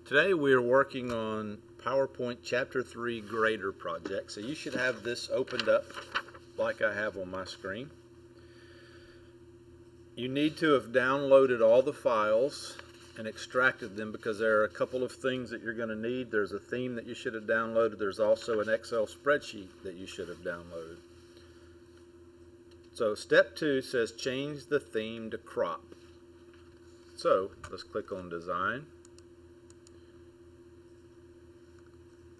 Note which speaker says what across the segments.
Speaker 1: Today we are working on PowerPoint Chapter 3 Grader project. So you should have this opened up like I have on my screen. You need to have downloaded all the files and extracted them because there are a couple of things that you're going to need. There's a theme that you should have downloaded. There's also an Excel spreadsheet that you should have downloaded. So step 2 says change the theme to crop. So let's click on Design.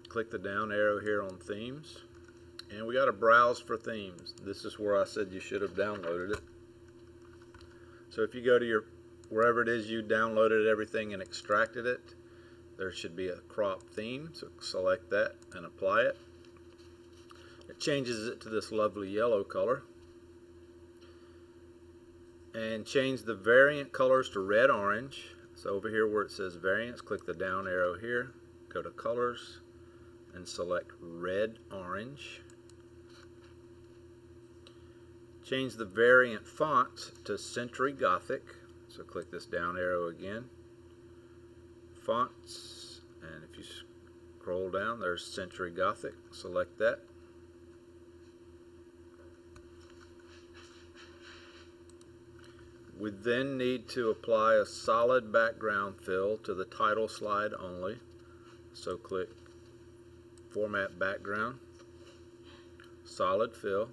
Speaker 1: Click the down arrow here on Themes, and we got to browse for themes. This is where I said you should have downloaded it. So if you go to your wherever it is you downloaded everything and extracted it, there should be a crop theme. So select that and apply it. It changes it to this lovely yellow color, and change the variant colors to red orange. So over here where it says variants, click the down arrow here, go to colors, and select red orange. Change the variant font to Century Gothic. So click this down arrow again. Fonts, and if you scroll down, there's Century Gothic. Select that. We then need to apply a solid background fill to the title slide only. So click Format Background, Solid Fill,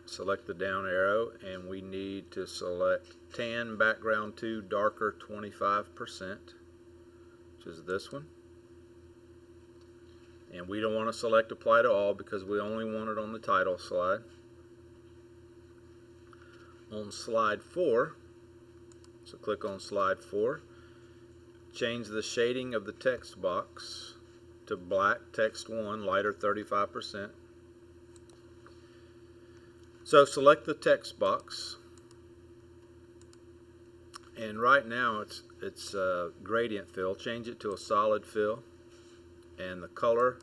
Speaker 1: select the down arrow, and we need to select Tan Background 2 Darker 25%, which is this one. And we don't want to select Apply to All because we only want it on the title slide. On slide 4, so click on slide 4, change the shading of the text box to black text 1, lighter 35%. So select the text box, and right now it's gradient fill. Change it to a solid fill, and the color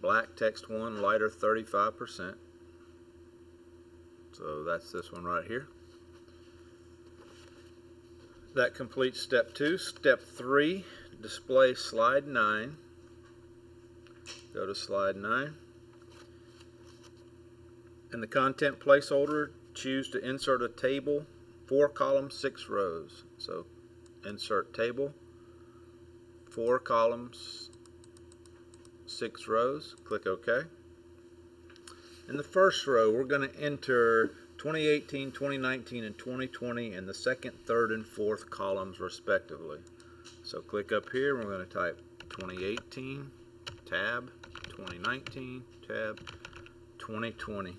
Speaker 1: black text 1, lighter 35%. So that's this one right here. That completes step 2. Step 3, display slide 9. Go to slide 9. In the content placeholder, choose to insert a table, 4 columns, 6 rows. So insert table, 4 columns, 6 rows. Click OK. In the first row, we're going to enter 2018, 2019, and 2020 in the second, third, and fourth columns respectively. So click up here, and we're going to type 2018, tab, 2019, tab, 2020.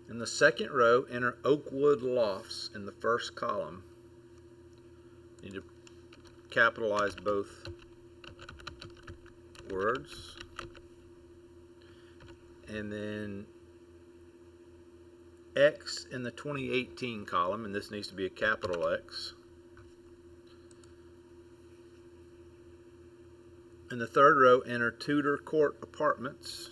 Speaker 1: In the second row, enter Oakwood Lofts in the first column. You need to capitalize both words. And then X in the 2018 column, and this needs to be a capital X. In the third row, enter Tudor Court Apartments.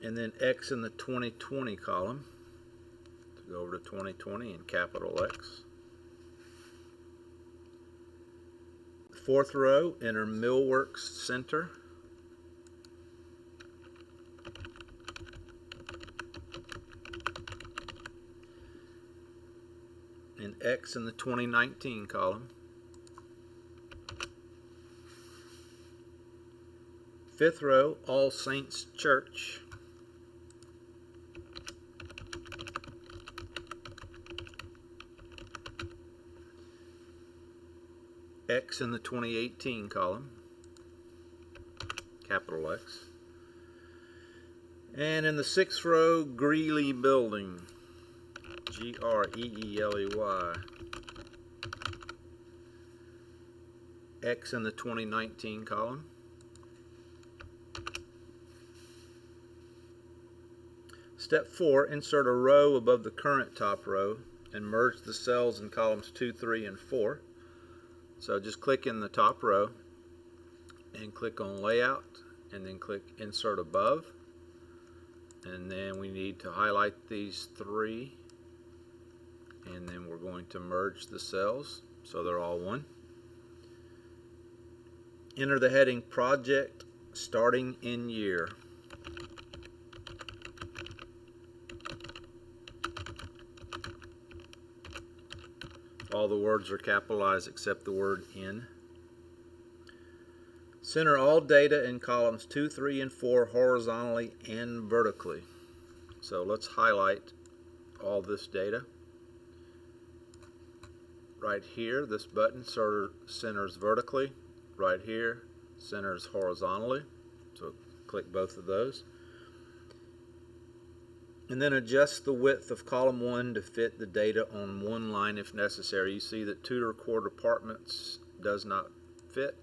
Speaker 1: And then X in the 2020 column. So go over to 2020 and capital X. Fourth row, enter Millworks Center. And X in the 2019 column. Fifth row, All Saints Church. X in the 2018 column, capital X. And in the sixth row, Greeley Building, Greeley, X in the 2019 column. Step 4, insert a row above the current top row and merge the cells in columns 2, 3, and 4. So just click in the top row and click on Layout, and then click Insert Above. and then we need to highlight these three, and then we're going to merge the cells so they're all one. Enter the heading project starting in year. All the words are capitalized except the word in. Center all data in columns 2, 3, and 4 horizontally and vertically. So let's highlight all this data. Right here, this button centers vertically. Right here, centers horizontally. So click both of those. And then adjust the width of column 1 to fit the data on one line if necessary. You see that tutor core departments does not fit.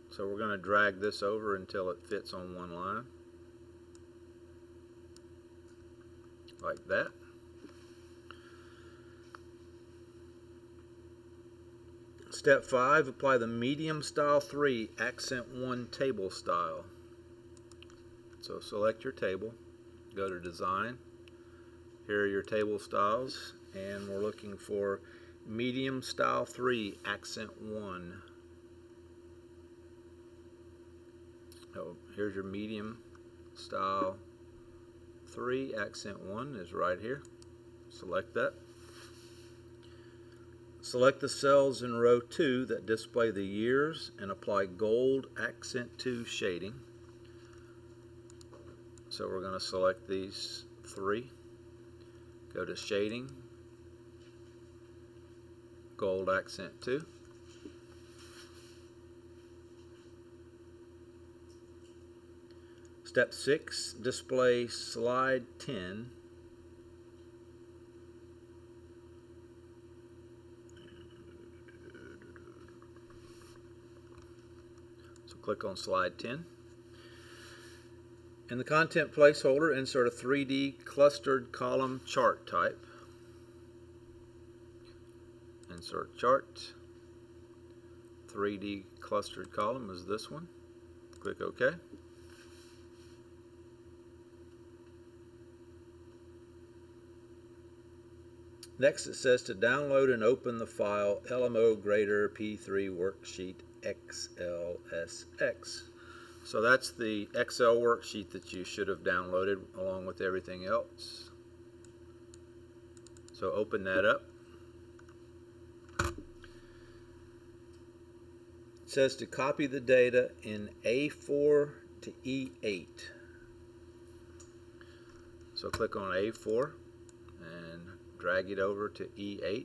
Speaker 1: So we're going to drag this over until it fits on one line. Like that. Step 5, apply the medium style 3 accent 1 table style. So select your table, go to design. Here are your table styles, and we're looking for medium style 3 accent 1. Oh, here's your medium style 3 accent 1 is right here. Select that. Select the cells in row 2 that display the years and apply gold accent 2 shading. So we're going to select these 3. Go to shading, gold accent 2. Step 6, display slide 10. So click on slide 10. In the content placeholder, insert a 3D clustered column chart type. Insert chart. 3D clustered column is this one. Click OK. Next, it says to download and open the file LMO Grader P3 Worksheet XLSX. So that's the Excel worksheet that you should have downloaded along with everything else. So open that up. It says to copy the data in A4 to E8. So click on A4 and drag it over to E8.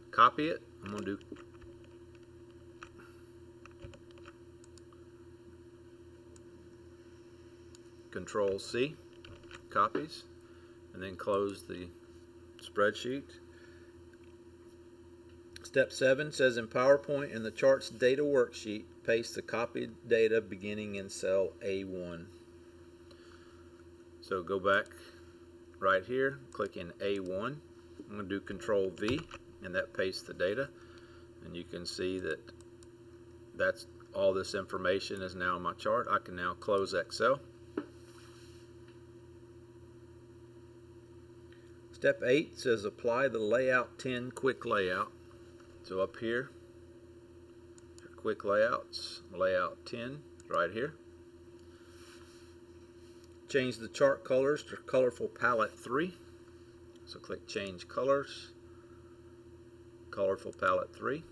Speaker 1: Copy it. I'm going to do Control C, copies, and then close the spreadsheet. Step 7 says in PowerPoint in the charts data worksheet, paste the copied data beginning in cell A1. So go back right here, click in A1. I'm going to do Control V, and that pastes the data. And you can see that that's all this information is now in my chart. I can now close Excel. Step 8 says apply the layout 10 quick layout. So up here, quick layouts, layout 10 right here. Change the chart colors to colorful palette 3. So click change colors, colorful palette 3.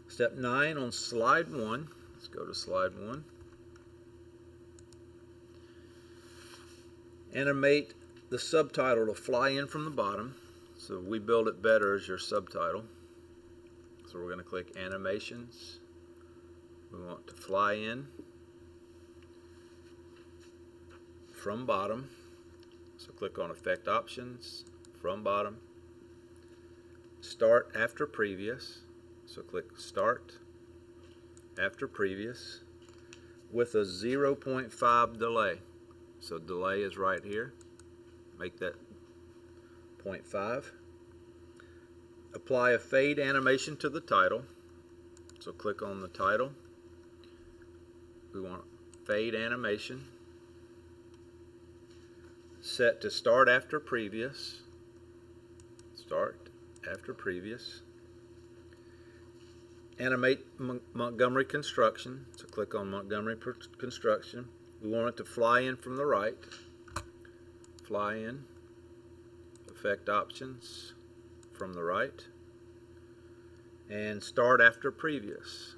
Speaker 1: Step 9 on slide 1. Let's go to slide 1. Animate the subtitle to fly in from the bottom. So we build it better as your subtitle. So we're going to click animations. We want to fly in from bottom. So click on effect options, from bottom. Start after previous. So click start after previous with a 0.5 delay. So delay is right here. Make that 0.5. Apply a fade animation to the title. So click on the title. fade animation, set to start after previous, start after previous, animate Montgomery construction, so click on Montgomery construction. We want it to fly in from the right, fly in, effect options from the right, and start after previous,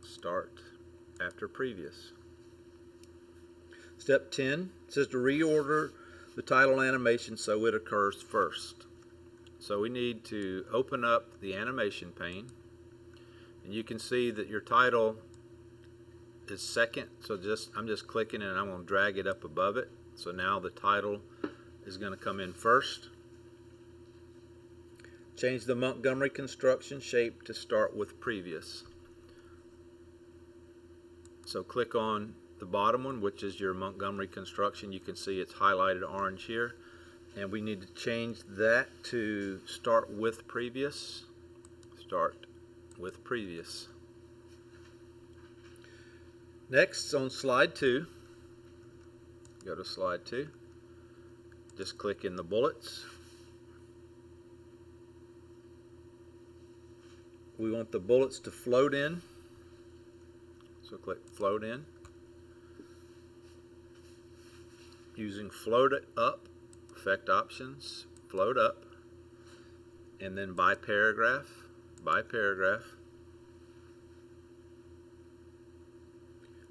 Speaker 1: start after previous. Step 10 says to reorder the title animation so it occurs first. So we need to open up the animation pane, and you can see that your title is second, so I'm just clicking and I'm going to drag it up above it. So now the title is going to come in first. Change the Montgomery construction shape to start with previous. So click on the bottom one, which is your Montgomery construction. You can see it's highlighted orange here, and we need to change that to start with previous. Start with previous. Next, on slide 2, go to slide 2, just click in the bullets. We want the bullets to float in, so click float in. Using float it up, effect options, float up, and then by paragraph,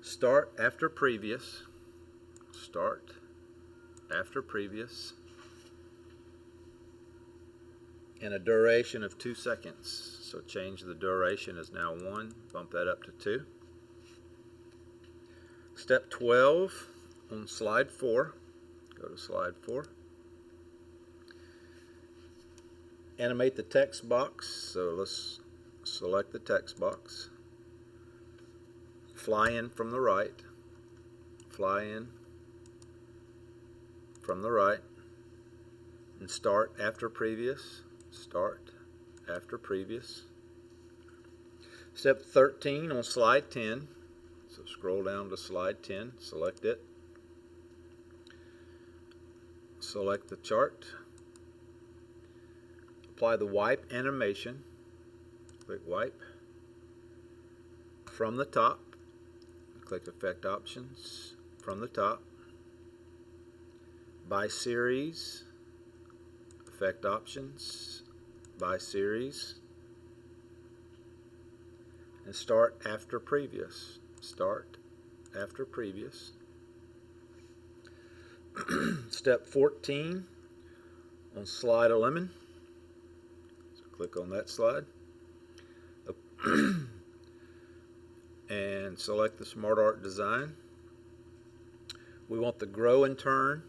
Speaker 1: start after previous, start after previous, and a duration of 2 seconds. So change the duration is now 1, bump that up to 2. Step 12 on slide 4, go to slide 4. Animate the text box, so let's select the text box. Fly in from the right, fly in from the right, and start after previous, start after previous. Step 13 on slide 10, so scroll down to slide 10, select it, select the chart, apply the wipe animation, click wipe, from the top, click effect options, from the top, by series, effect options, by series, and start after previous, start after previous. Step 14 on slide 11, so click on that slide and select the Smart Art Design. We want the grow and turn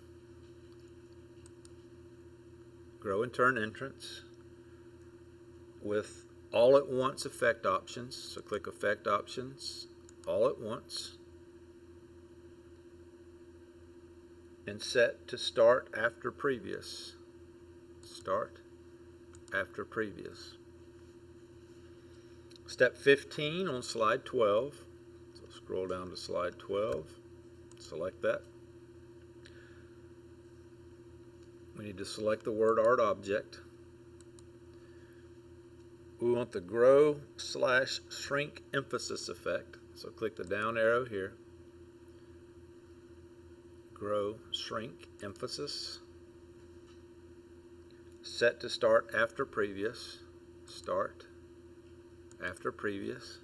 Speaker 1: entrance with all at once effect options, so click effect options, all at once, and set to start after previous, start after previous. Step 15 on slide 12, so scroll down to slide 12, select that. We need to select the word art object. We want the grow/shrink emphasis effect, so click the down arrow here. Grow, shrink, emphasis. Set to start after previous, start after previous.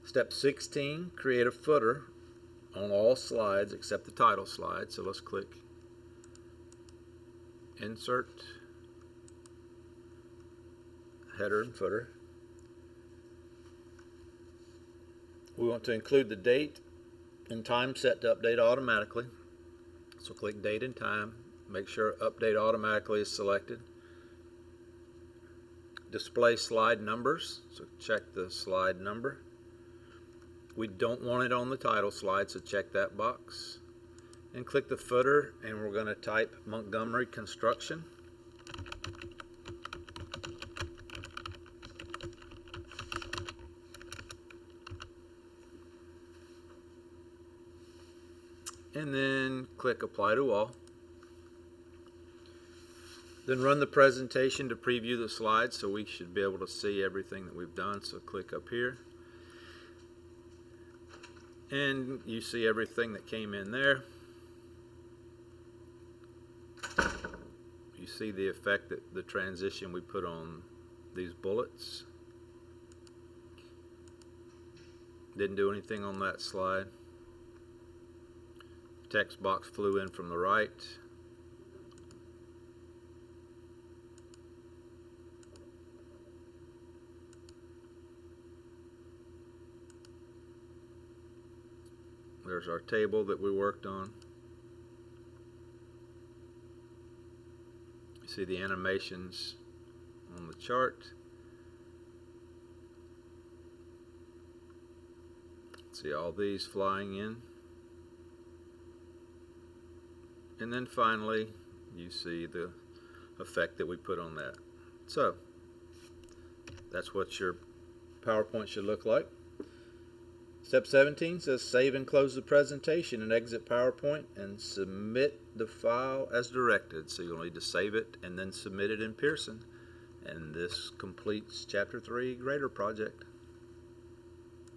Speaker 1: Step 16, create a footer on all slides except the title slide. So let's click Insert, Header and Footer. We want to include the date and time set to update automatically. So click Date and Time. Make sure Update Automatically is selected. Display slide numbers. So check the slide number. We don't want it on the title slide, so check that box. And click the footer, and we're going to type Montgomery Construction. and then click Apply to All. Then run the presentation to preview the slides, so we should be able to see everything that we've done. So click up here, and you see everything that came in there. You see the effect that the transition we put on these bullets. Didn't do anything on that slide. Text box flew in from the right. There's our table that we worked on. You see the animations on the chart. See all these flying in. And then finally, you see the effect that we put on that. So, that's what your PowerPoint should look like. Step 17 says save and close the presentation and exit PowerPoint and submit the file as directed. So you'll need to save it and then submit it in Pearson. And this completes Chapter 3 Grader project.